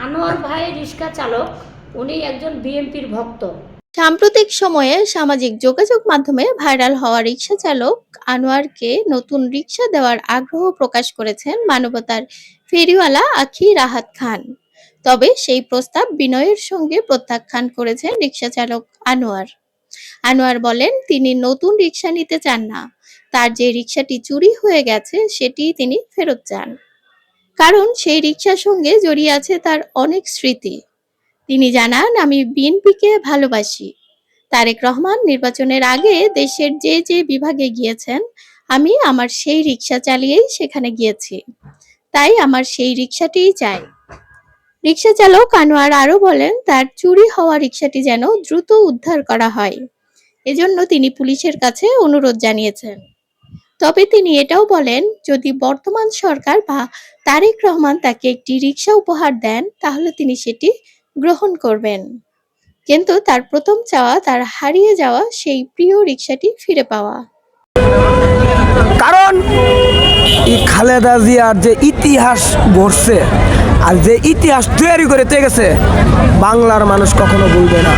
আনোয়ার ভাই রিক্সা চালক, উনি একজন বিএনপির ভক্ত। সাম্প্রতিক সময়ে সামাজিক যোগাযোগ মাধ্যমে ভাইরাল হওয়া রিকশা চালক আনোয়ারকে নতুন রিকশা দেওয়ার আগ্রহ প্রকাশ করেছেন মানবতার ফেরিওয়ালা আখি রাহাত খান। তবে সেই প্রস্তাব বিনয়ের সঙ্গে প্রত্যাখ্যান করেছেন রিকশা চালক আনোয়ার। আনোয়ার বলেন তিনি নতুন রিকশা নিতে চান না, তার যে রিকশাটি চুরি হয়ে গেছে সেটি তিনি ফেরত চান, কারণ সেই রিকশার সঙ্গে জড়িয়ে আছে তার অনেক স্মৃতি। তিনি জানান, আমি বিএনপিকে ভালোবাসি। তারেক রহমান নির্বাচনের আগে দেশের যে যে বিভাগে গিয়েছেন, আমি আমার সেই রিকশা চালিয়েই সেখানে গিয়েছি, তাই আমার সেই রিকশাটিই চাই। রিকশা চালক আনোয়ার আরো বলেন, তার চুরি হওয়া রিকশাটি যেন দ্রুত উদ্ধার করা হয়, এজন্য তিনি পুলিশের কাছে অনুরোধ জানিয়েছেন। তবে তিনি এটাও বলেন, যদি বর্তমান সরকার বা তারেক রহমান তাকে একটি রিকশা উপহার দেন তাহলে তিনি সেটি গ্রহণ করবেন, কিন্তু তার প্রথম চাওয়া তার হারিয়ে যাওয়া সেই প্রিয় রিকশাটি ফিরে পাওয়া। কারণ এই খালেদা জিয়ার যে ইতিহাস গড়ছে আর যে ইতিহাস তৈরি করে গেছে, বাংলার মানুষ কখনো ভুলবে না।